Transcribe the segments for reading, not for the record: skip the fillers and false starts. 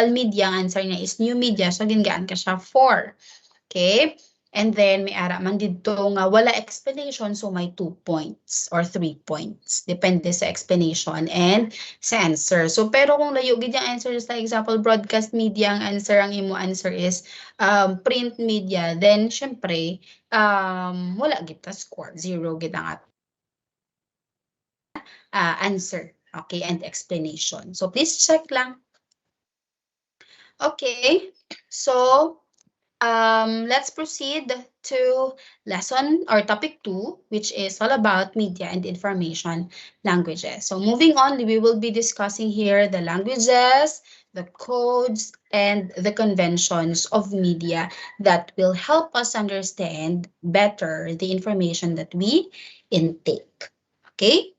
media, ang answer niya is new media. So, gingaan ka siya 4. Okay? And then, may ara man dito nga wala explanation, so may 2 points or 3 points. Depende sa explanation and sa answer. So, pero kung layo gid yung answer sa example, broadcast media, ang imo answer is print media, then, syempre, wala gid ta score. 0 gid ang answer. Okay, and explanation. So, please check lang. Okay, so, let's proceed to lesson or topic 2, which is all about media and information languages. So moving on, we will be discussing here the languages, the codes, and the conventions of media that will help us understand better the information that we intake. Okay?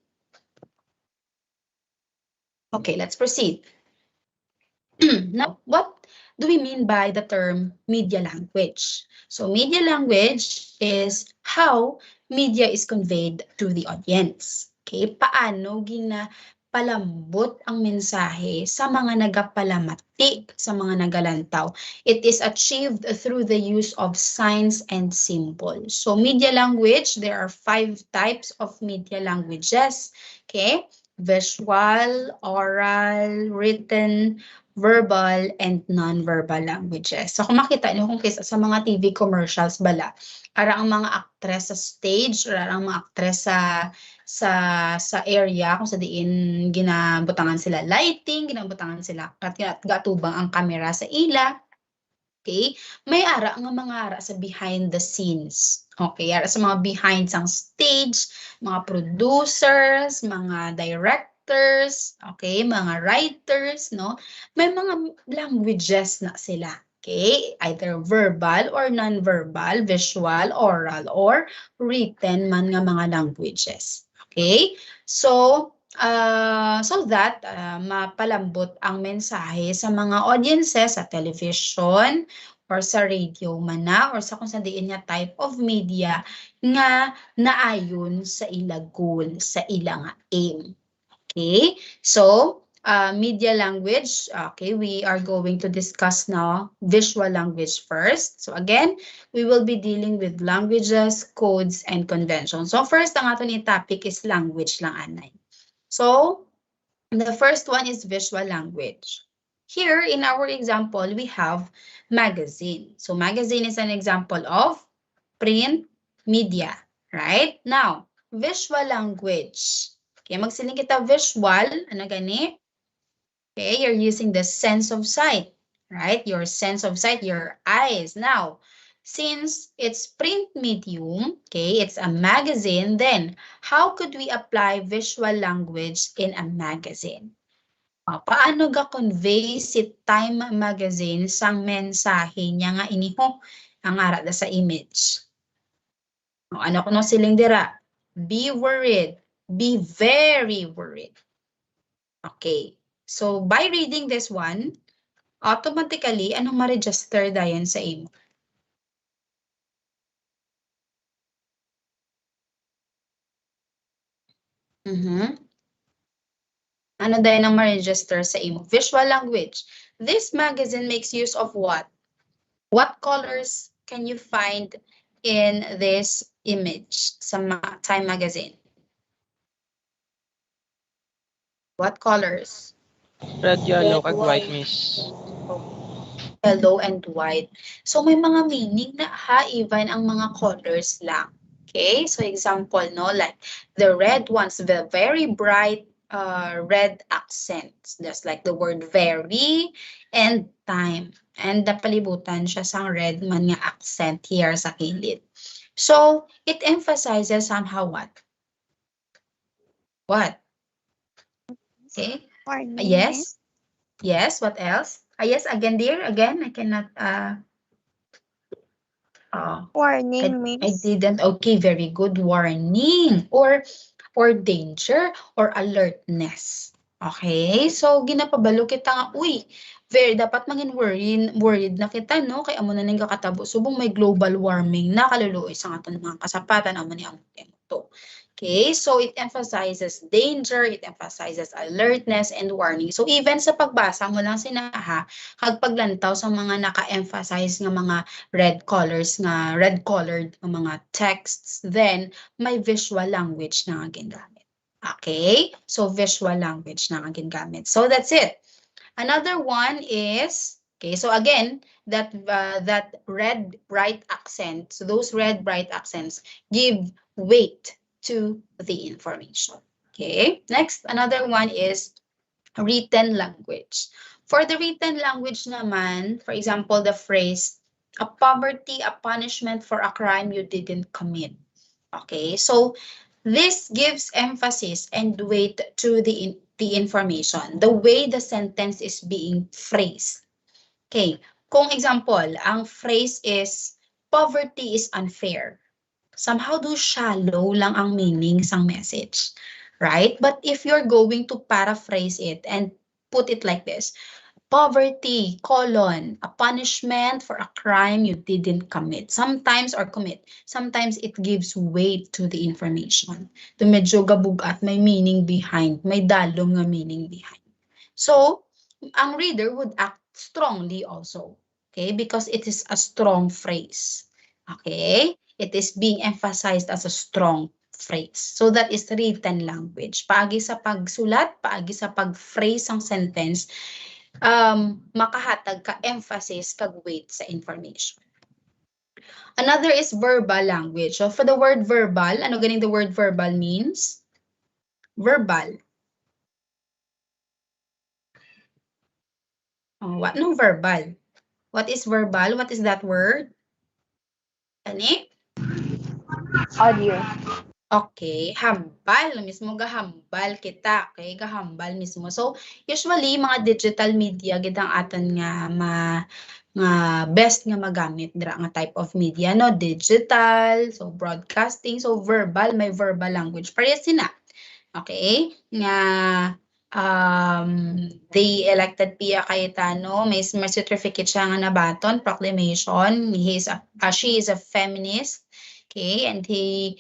Okay, let's proceed. Now, what do we mean by the term media language? So media language is how media is conveyed to the audience. Okay, paano ginapalambot ang mensahe sa mga nagapalamati, sa mga nagalantaw. It is achieved through the use of signs and symbols. So media language, there are 5 types of media languages. Okay, visual, oral, written, verbal, and non-verbal languages. So kung makita niyo kung kaysa sa mga TV commercials bala, ara ang mga actress sa stage, or ang mga actress sa area kung sa diin ginabutangan sila lighting, ginabutangan sila gatubang ang camera sa ila. Okay? May ara nga mga ara sa behind the scenes. Okay, ara sa mga behind sang stage, mga producers, mga directors, okay, mga writers, no? May mga languages na sila. Okay, either verbal or non-verbal, visual, oral, or written man nga mga languages. Okay, so so that mapalambot ang mensahe sa mga audiences sa television or sa radio man na or sa kung sa diin nga type of media nga naayon sa ila goal, sa ila nga aim. Okay? So, media language, okay, we are going to discuss now visual language first. So again, we will be dealing with languages, codes, and conventions. So first, ang ato ni topic is language lang anay. So, the first one is visual language. Here, in our example, we have magazine. So, magazine is an example of print media, right? Now, visual language. Okay, magsiling kita visual, ano gani? Okay, you're using the sense of sight, right? Your sense of sight, your eyes. Now, since it's print medium, okay, it's a magazine, then how could we apply visual language in a magazine? Paano ga-convey si Time Magazine sang mensahe niya nga iniho ang ara sa image? Ano kuno siling dira? Be worried. Be very worried. Okay. So, by reading this one, automatically, anong ma-register dayon sa imo? Ano dayon ang ma-register sa imo? Visual language. This magazine makes use of what? What colors can you find in this image sa Time Magazine? What colors? Red, yellow, kag white, miss. Yellow and white. So may mga meaning na ha, even ang mga colors lang. Okay, so example, no, like the red ones, the very bright red accents, just like the word very and time. And napalibutan siya sang red man nga accent here sa kilid. So it emphasizes somehow what? What? Okay. Warning. Yes. Yes, what else? Yes, again, dear, again, I cannot, Warning, I miss. didn't, okay, very good, warning, or danger, or alertness. Okay, so ginapabalo kita nga, uy, very dapat mangin worried na kita, no, kay amo na ning kakatabo, subong may global warming na kaluluoy sa aton mga kasapatan, amo ni ang to. Okay, so it emphasizes danger, it emphasizes alertness and warning. So even sa pagbasa mo lang sinaha, hagpaglantaw sa mga naka-emphasize nga mga red colored nga mga texts, then may visual language na nga gingamit. Okay, so visual language na nga gingamit. So that's it. Another one is, okay, so again, that red bright accent, so those red bright accents give weight to the information. Okay, next, another one is written language. For the written language naman, for example, the phrase, a poverty, a punishment for a crime you didn't commit. Okay, so this gives emphasis and weight to the information, the way the sentence is being phrased. Okay, kung example, ang phrase is, poverty is unfair. Somehow do shallow lang ang meaning sang message, right? But if you're going to paraphrase it and put it like this, poverty, colon, a punishment for a crime you didn't commit. Sometimes or commit. Sometimes it gives weight to the information. To medyo gabugat, may meaning behind, may dalong nga meaning behind. So, ang reader would act strongly also, okay? Because it is a strong phrase, okay? It is being emphasized as a strong phrase. So that is written language. Paagi sa pagsulat, paagi sa pag-phrase ang sentence, makahatag ka emphasis kag weight sa information. Another is verbal language. So for the word verbal, ano ganing the word verbal means? Verbal. Oh, what no verbal? What is verbal? What is that word? Ani? Audio. Okay, hambal mismo, gahambal kita, okay, gahambal mismo. So usually mga digital media gid ang aton nga best nga magamit dira nga type of media, no, digital, so broadcasting, so verbal, may verbal language parehas sina. Okay, nga they elected Pia Cayetano, may certificate siya nga nabaton, proclamation, she is a feminist. Okay, and he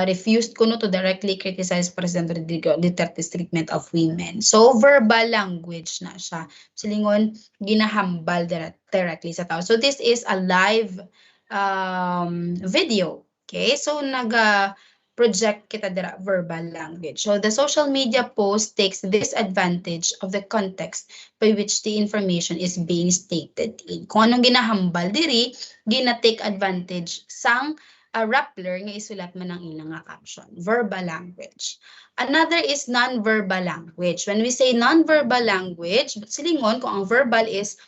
refused kuno to directly criticize President Rodrigo Duterte's treatment of women. So, verbal language na siya. Silingon, ginahambal directly sa tao. So, this is a live video. Okay, so project kita dira verbal language. So, the social media post takes this advantage of the context by which the information is being stated in. Kung anong ginahambal diri, gina-take advantage sang Rappler nga isulat man ang ilang nga caption. Verbal language. Another is non-verbal language. When we say non-verbal language, silingon kung ang verbal is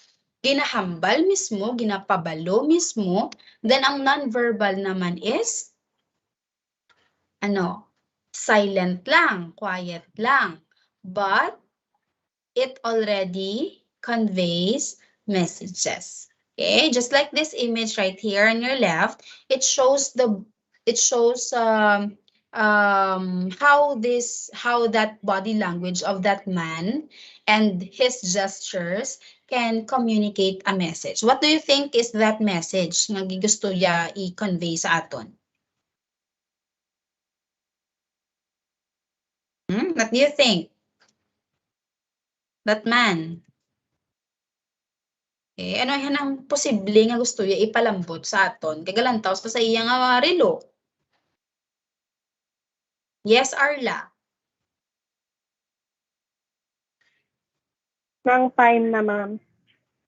ginahambal mismo, ginapabalo mismo, then ang non-verbal naman is silent lang, quiet lang. But it already conveys messages. Okay, just like this image right here on your left, it shows how that body language of that man and his gestures can communicate a message. What do you think is that message nga gusto ya i-convey sa aton? What do you think? That man. Okay, ano yan ang posible nga gusto ya ipalambot sa aton? Kagalantaw sa iya nga relo. Yes, Arla. Nang time na, ma'am.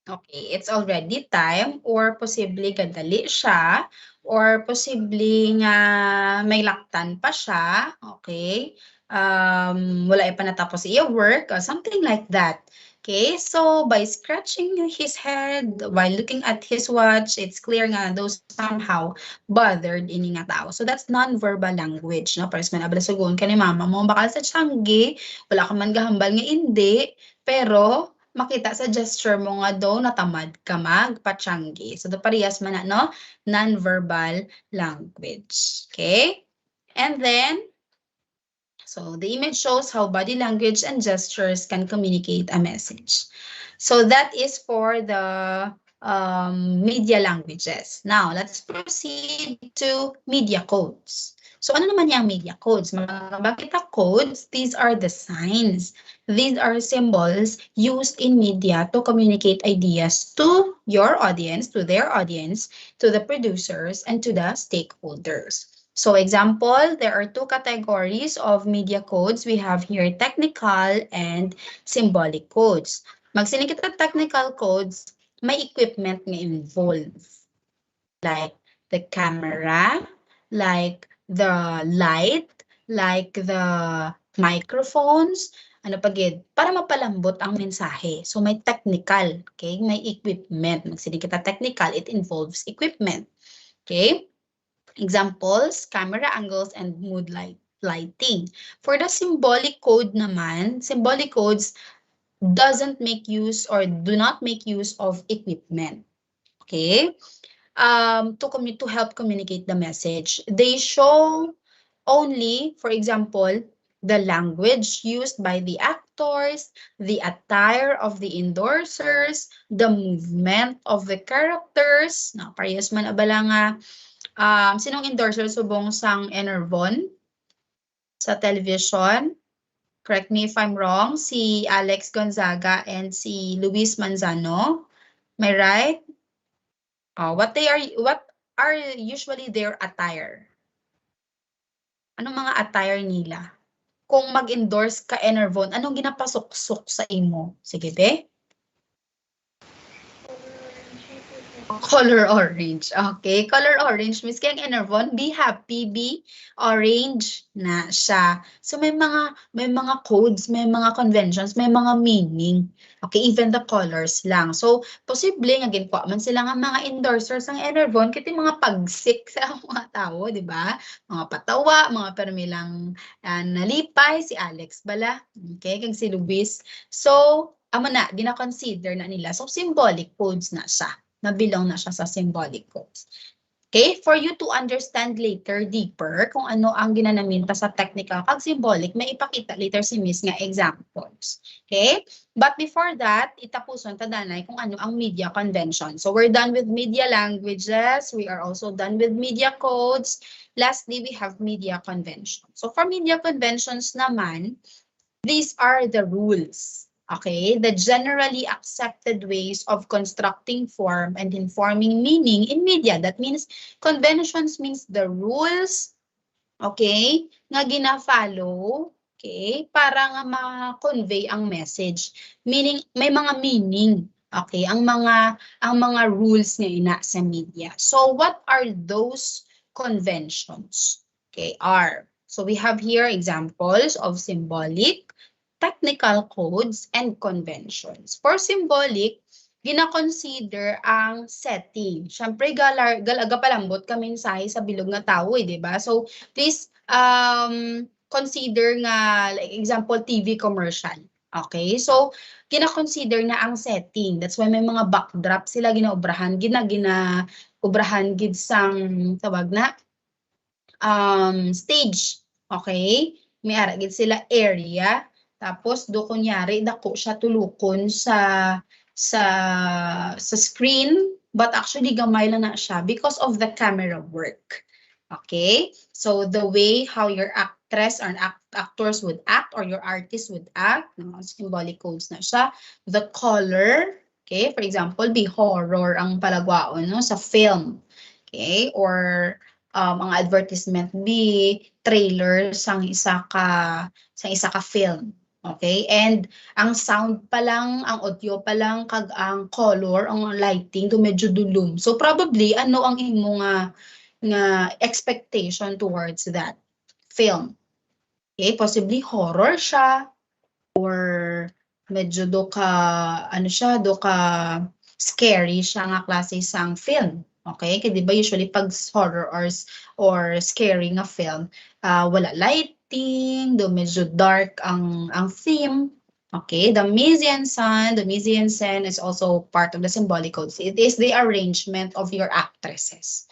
Okay, it's already time or posible kadali siya or posible nga may laktan pa siya. Okay? Wala pa natapos iya work or something like that. Okay, so by scratching his head while looking at his watch, it's clear nga those somehow bothered ini nga tao. So that's non-verbal language, no? Pares man abala sugon ka ni mama mo, bakal sa tiyanggi, wala ka man gahambal nga hindi, pero makita sa gesture mo nga daw natamad ka magpatiyanggi. So the parehas man na, no? Non-verbal language. Okay? And then, so the image shows how body language and gestures can communicate a message. So that is for the media languages. Now, let's proceed to media codes. So ano naman yung media codes? Mga bakita codes, these are the signs. These are symbols used in media to communicate ideas to your audience, to their audience, to the producers, and to the stakeholders. So example, there are two categories of media codes. We have here technical and symbolic codes. Magsinig kita technical codes, may equipment nga involved. Like the camera, like the light, like the microphones, ano pa gid, para mapalambot ang mensahe. So may technical, okay? May equipment. Magsinig kita technical, it involves equipment. Okay? Examples, camera angles and mood lighting. For the symbolic code naman, symbolic codes doesn't make use or do not make use of equipment. Okay? To help communicate the message. They show only, for example, the language used by the actors, the attire of the endorsers, the movement of the characters. Na parehas man abala nga sinong endorser subong sang Enervon sa television? Correct me if I'm wrong. Si Alex Gonzaga and si Luis Manzano. Am I right? What are usually their attire? Anong mga attire nila? Kung mag-endorse ka Enervon, anong ginapasok-sok sa imo? Sige, be? Color orange. Okay, color orange. Miss Kang Enervon, be happy, be orange na siya. So may mga codes, may mga conventions, may mga meaning. Okay, even the colors lang. So posible nga ginkuha man sila nga mga endorsers ng Enervon kiti mga pagsik sa mga tao, di ba? Mga patawa, mga permilang nalipay si Alex bala. Okay, kag si Luis. So amo na gina-consider na nila. So symbolic codes na siya. Nabilong na siya sa symbolic codes. Okay, for you to understand later deeper kung ano ang ginanaminta sa technical kag symbolic, may ipakita later si Miss nga examples. Okay? But before that, itapuson ta danay kung ano ang media convention. So we're done with media languages, we are also done with media codes. Lastly, we have media convention. So for media conventions naman, these are the rules. Okay, the generally accepted ways of constructing form and informing meaning in media. That means conventions means the rules, okay, nga gina-follow, okay, para nga ma-convey ang message. Meaning may mga meaning, okay, ang mga rules nga ina sa media. So what are those conventions? Okay, so we have here examples of symbolic, technical codes, and conventions. For symbolic, gina-consider ang setting. Siyempre, galaga palambot ka mensahe sa bilog nga tao, di ba? So, please consider nga, like example, TV commercial. Okay? So, gina-consider na ang setting. That's why may mga backdrop sila ginaobrahan, gina-obrahan gid sang tawag na stage. Okay? May ara gid sila area. Tapos do kunyari dako siya tulukon sa screen, but actually gamay lang na siya because of the camera work. Okay? So the way how your actress or actors would act or your artist would act, no, symbolic codes na siya. The color, okay? For example, be horror ang palagwaon no sa film. Okay? Or ang advertisement be trailer sang isa ka film. Okay? And ang sound pa lang, ang audio pa lang, kag ang color, ang lighting, do medyo dulum. So probably, ano ang imo nga expectation towards that film? Okay? Possibly horror siya, or medyo do ka scary siya nga klase sang film. Okay? Kaya di ba usually pag horror or scary nga film, wala lighting, do medyo dark ang theme. Okay? The mise en scène is also part of the symbolic codes. It is the arrangement of your actresses.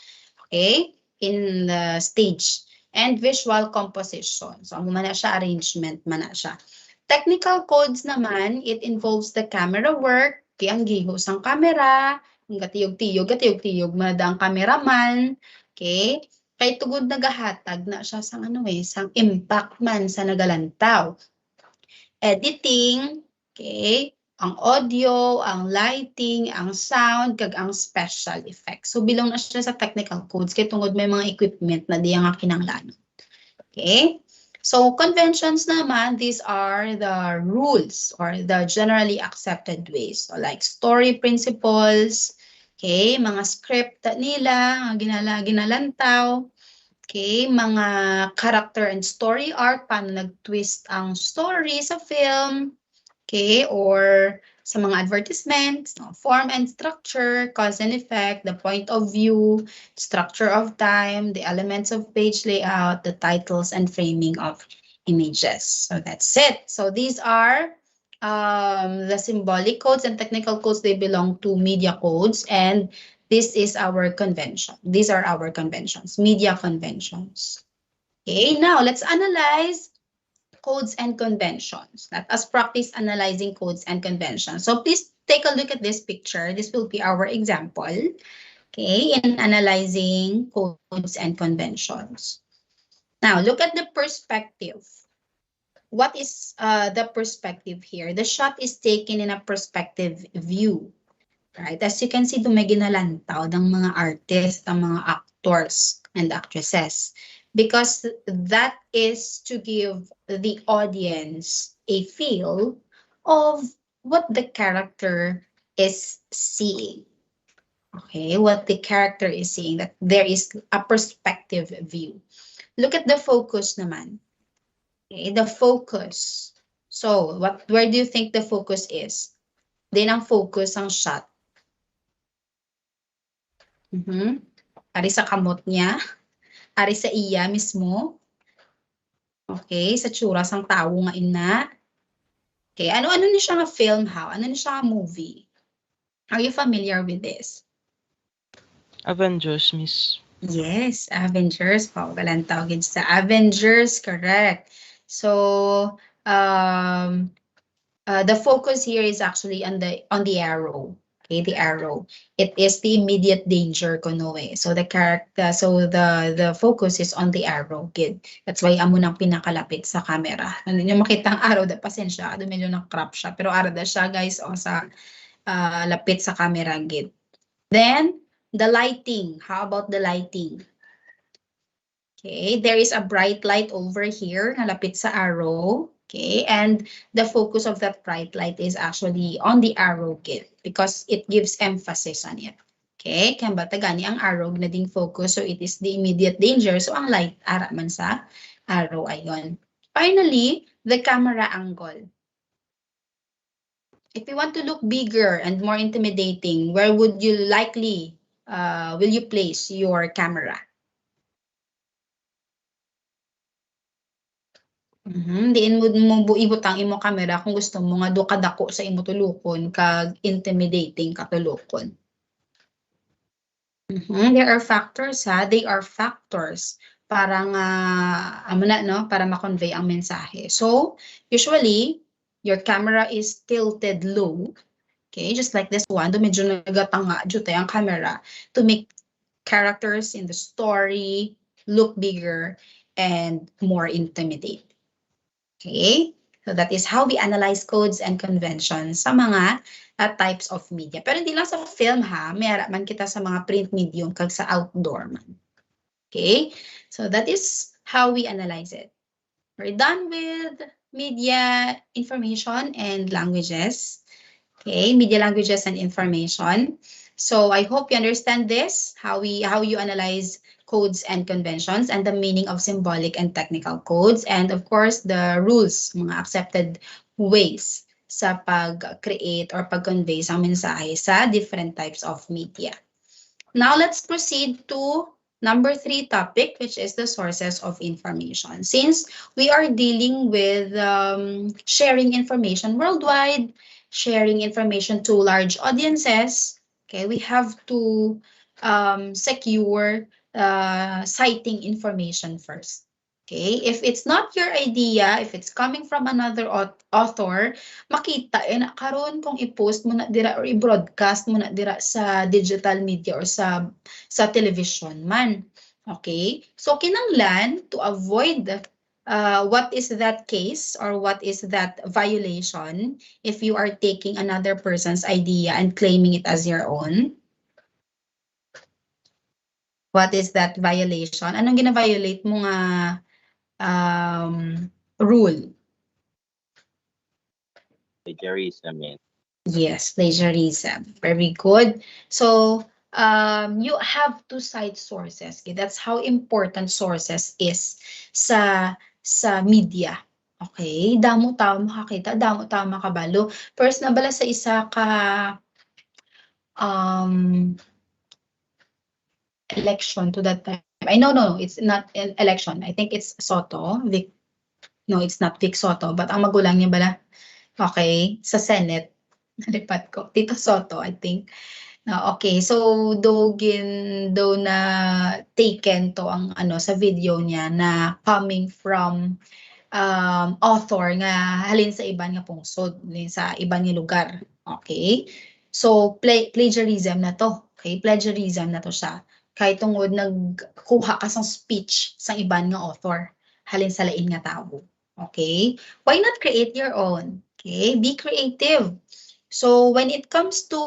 Okay? In the stage. And visual composition. So, ang mana siya, arrangement mana siya. Technical codes naman, it involves the camera work, kaya ang gihos ang camera, ang gatiyog-tiyog, manada ang cameraman, okay? Kay tugod nagahatag na siya sang sang impact man sa nagalantaw. Editing, okay, ang audio, ang lighting, ang sound, kag ang special effects. So bilong na siya sa technical codes kay tungod may mga equipment na diya nga kinahanglan. Okay? So conventions naman, these are the rules or the generally accepted ways. So like story principles, okay, mga script nila, ginalantaw, okay, mga character and story arc, paano nag-twist ang story sa film, okay, or sa mga advertisements, no? Form and structure, cause and effect, the point of view, structure of time, the elements of page layout, the titles and framing of images. So that's it. So these are the symbolic codes and technical codes. They belong to media codes, and this is our convention. These are our conventions, media conventions. Okay, now let's analyze codes and conventions. Let us practice analyzing codes and conventions. So please take a look at this picture. This will be our example, okay, in analyzing codes and conventions. Now, look at the perspective. What is the perspective here? The shot is taken in a perspective view. Right? As you can see, may ginalantaw ng mga artists, ang mga actors and actresses. Because that is to give the audience a feel of what the character is seeing. Okay, what the character is seeing, that there is a perspective view. Look at the focus naman. Okay, the focus. So, where do you think the focus is? Din ang focus ang shot. Ari sa kamot niya, ari sa iya mismo. Okay, sa tsura sang tao nga ina. Okay, ano-ano ni siya nga film how? Ano ni siya nga movie? Are you familiar with this? Avengers, Miss. Yes, Avengers. Paugalan tawagin sa Avengers, correct. So, the focus here is actually on the arrow. Okay, the arrow. It is the immediate danger kuno eh. So the character, so the focus is on the arrow, kid. That's why amo nang pinakalapit sa camera. Ano niyo makita ang arrow, da pasensya, do medyo na crop siya, pero ara da siya guys o sa lapit sa camera gid. Then the lighting. How about the lighting? Okay, there is a bright light over here na lapit sa arrow. Okay, and the focus of that bright light is actually on the arrow kit because it gives emphasis on it. Okay, kaya ba tagani ang arrow na ding focus, so it is the immediate danger. So ang light ara man sa arrow ayon. Finally, the camera angle. If you want to look bigger and more intimidating, where would you likely will you place your camera? Diin mo buibot ang imo camera kung gusto mo nga do kadako sa imo tulokon kag intimidating katulokon. There are factors they are factors para nga amo na no para ma-convey ang mensahe. So, usually your camera is tilted low. Okay, just like this one, do medyo nagatanga jud ang camera to make characters in the story look bigger and more intimidating. Okay, so that is how we analyze codes and conventions sa mga types of media. Pero hindi lang sa film ha, may ara man kita sa mga print medium kag sa outdoor man. Okay, so that is how we analyze it. We're done with media information and languages. Okay, media languages and information. So I hope you understand this, how you analyze codes and conventions and the meaning of symbolic and technical codes, and of course the rules, mga accepted ways sa pag-create or pag-convey sa mensahe sa different types of media. Now let's proceed to number 3 topic, which is the sources of information. Since we are dealing with sharing information worldwide, sharing information to large audiences, okay, we have to secure citing information first. Okay, if it's not your idea, if it's coming from another author, makita na karon kung i-post mo na dira or i-broadcast mo na dira sa digital media or sa television man. Okay? So kinanglan to avoid what is that case or what is that violation if you are taking another person's idea and claiming it as your own? What is that violation? Anong gina-violate mo nga rule? Plagiarism yan. Yes, plagiarism. Very good. So, you have to cite sources. Okay? That's how important sources is sa media. Okay? Damo tao makakita, damo tao makabalo. First na bala sa isa ka election to that time. I no, it's not an election. I think it's Soto. No, it's not Vic Soto, but ang magulang niya bala. Okay, sa Senate. Nalipat ko. Tito Soto, I think. Okay, so though na taken to ang sa video niya na coming from author nga halin sa iban nga pungsod, sa iban nga lugar. Okay? So plagiarism na to. Okay, plagiarism na to siya. Kay tungod nagkuha ka sang speech sang iban nga author halin sa lain nga tao. Okay? Why not create your own? Okay? Be creative. So when it comes to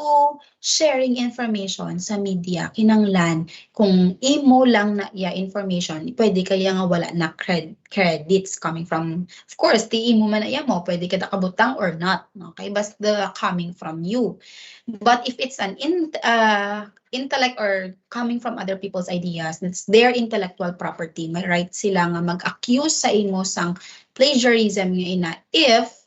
sharing information sa media, kinanglan kung imo lang na information, pwede kaya nga wala na credits coming from, of course, ti imo man na mo, pwede ka nakabutang or not, okay? Basta coming from you. But if it's an intellect or coming from other people's ideas, it's their intellectual property, may right sila nga mag-accuse sa imo sang plagiarism nga ina if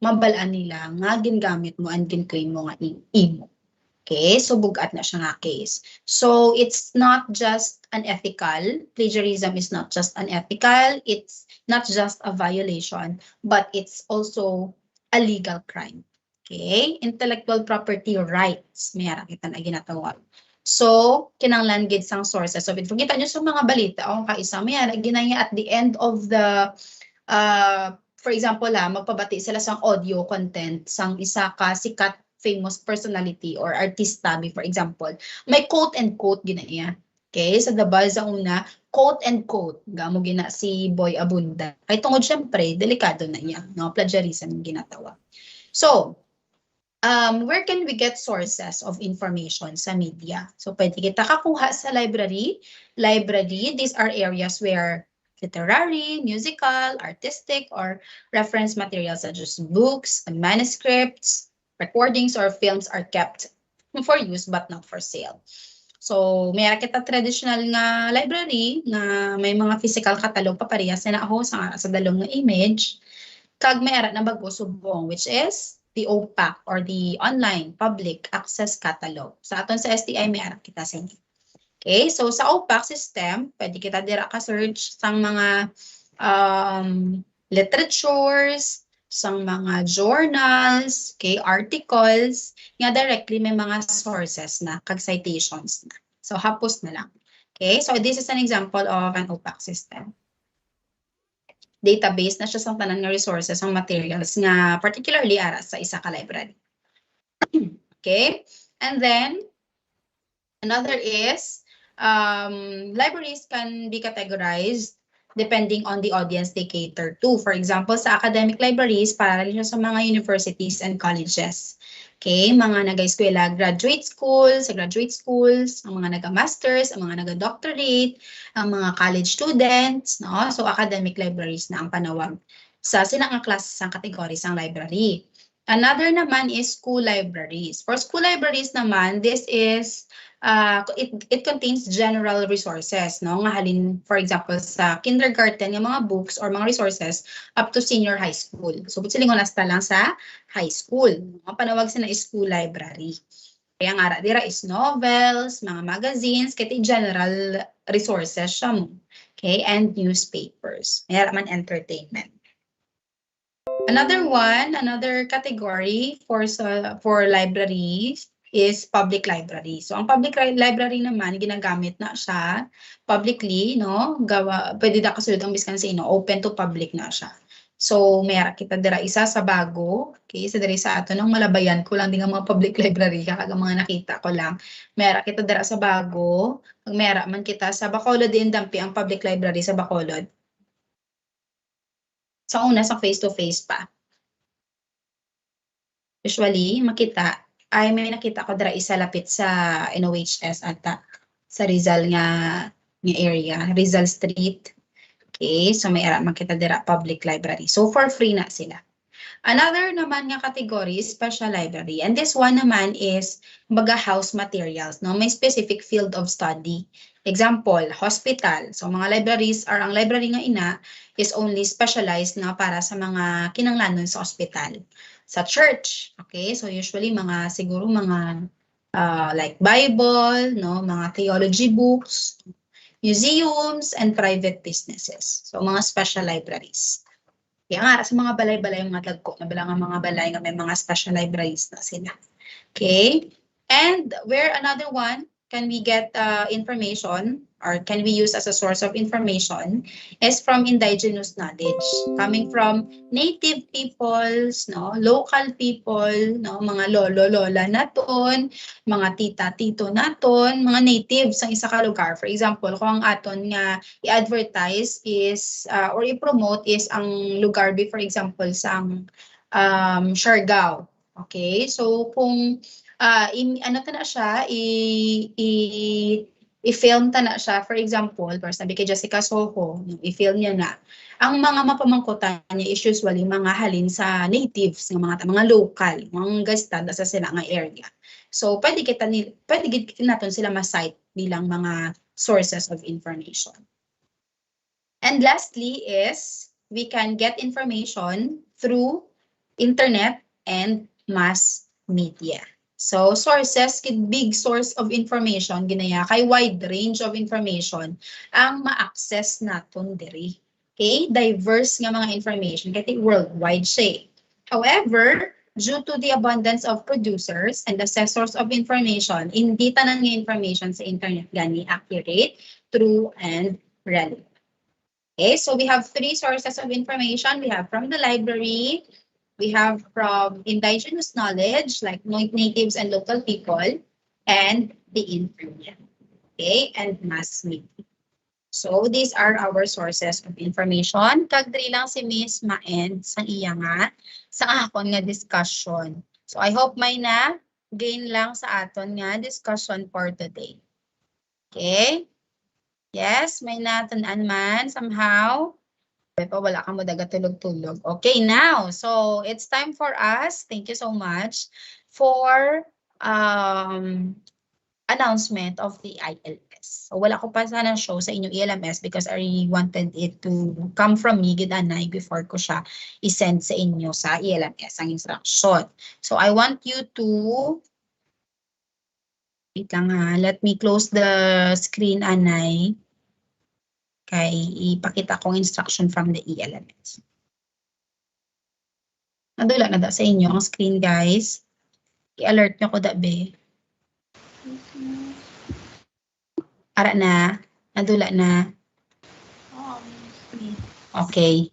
mabalaan nila nga gingamit mo and gin-claim mo nga imo. Okay, so bugat na siya nga case. So it's not just unethical. Plagiarism is not just unethical. It's not just a violation, but it's also a legal crime. Okay, intellectual property rights. Mayara kita na ginatawag. So, kinanglan gid sang sources of it. Kita nyo sa mga balita, kaisa, mayara ginaya at the end of the for example, magpabati sila sa audio content sang isa ka sikat famous personality or artista, for example. May quote and quote ginaya. Okay, sa dabal sa una, quote and quote. Gamo gina si Boy Abunda. Kay tungod syempre, delikado na niya, no? Plagiarism ang ginatawa. So, where can we get sources of information sa media? So, pwede kita kakuha sa library. Library, these are areas where literary, musical, artistic, or reference materials such as books, manuscripts, recordings, or films are kept for use but not for sale. So, may kita traditional nga library na may mga physical catalog paparehas na ako sa dalong nga image. Kag may ara na bago subong, which is the OPAC or the Online Public Access Catalog. Sa aton sa STI, may ara kita sa inyo. Okay, so sa OPAC system, pwede kita dira ka-search sang mga literatures, sang mga journals, okay, articles, nga directly may mga sources na, kag citations na. So hapos na lang. Okay, so this is an example of an OPAC system. Database na siya sa tanan nga resources, ang materials nga particularly ara sa isa ka library. Okay, and then another is libraries can be categorized depending on the audience they cater to. For example, sa academic libraries, para rin siya sa mga universities and colleges. Okay, mga naga-eskwela, graduate schools, ang mga naga-masters, ang mga naga-doctorate, ang mga college students, no? So academic libraries na ang panawag sa sinang klase sang categories ang library. Another naman is school libraries. For school libraries naman, this is it contains general resources, no? Nga halin, for example, sa kindergarten, yung mga books or mga resources up to senior high school. So, silingon hasta lang sa high school. Ang panawag sa na school library. Kaya nga dira is novels, mga magazines, kaya general resources siya mo. Okay, and newspapers. Mayroon man entertainment. Another category for libraries is public library. So, ang public library naman, ginagamit na siya publicly, no? Pwede na kasulod ang biskan sa open to public na siya. So, mayara kita dira isa sa bago. Okay, sa diri sa ato nang malabayan ko lang din ang mga public library kag mga nakita ko lang. Mayara kita dira sa bago, ug mayara man kita sa Bacolod din Dampi ang public library sa Bacolod. Sa una sa face to face pa. Usually makita ay may nakita ko dira isa lapit sa NOHS ata sa Rizal nga area, Rizal Street. Okay, so may ara makita dira public library. So for free na sila. Another naman nga category is special library. And this one naman is baga house materials, no? May specific field of study. Example, hospital. So mga libraries or ang library nga ina is only specialized na para sa mga kinanglanon sa hospital. Sa church, okay? So usually mga siguro mga like Bible, no? Mga theology books, museums, and private businesses. So mga special libraries. Kaya nga, sa mga balay-balay, mga dagko, nabilang ang mga balay nga may mga special libraries na sila. Okay? And where another one can we get information or can we use as a source of information is from indigenous knowledge coming from native peoples, no, local people, no, mga lolo lola naton, mga tita tito naton, mga natives sa isa ka lugar. For example, kung ang aton nga i-advertise is or i-promote is ang lugar be for example sa Siargao. Okay? So kung ano ta na siya, i-film ta na siya. For example, for sabi kay Jessica Soho, i-film niya na. Ang mga mapamangkutan niya is usually mga halin sa natives, mga local, mga gastad sa sila nga area. So, pwede natin sila ma-cite bilang mga sources of information. And lastly is, we can get information through internet and mass media. So, sources, big source of information, ginaya, kay wide range of information, ang ma-access naton diri. Okay? Diverse nga mga information, kaya worldwide siya. However, due to the abundance of producers and assessors of information, hindi tanan nga information sa internet gani accurate, true, and relevant. Okay, so we have three sources of information. We have from the library, we have from indigenous knowledge, like natives and local people, and the internet, okay, and mass media. So these are our sources of information. Kagdri lang si Miss Ma-end sa iya nga, sa akon nga discussion. So I hope may na gain lang sa aton nga discussion for today. Okay? Yes, may natanan man somehow. Wala ka mo daga tulog-tulog. Okay, now, so it's time for us. Thank you so much for announcement of the ILS. So wala ko pa sana show sa inyong ELMS because I wanted it to come from me, gidanay, before ko siya i-send sa inyo sa ELMS, ang instruction. So I want you to, wait lang ha, let me close the screen, Anay. Kay ipakita kong instruction from the ELMS. Nadula na da sa inyo ang screen, guys. I-alert nyo ko da, be. Ara na. Nadula na. Okay.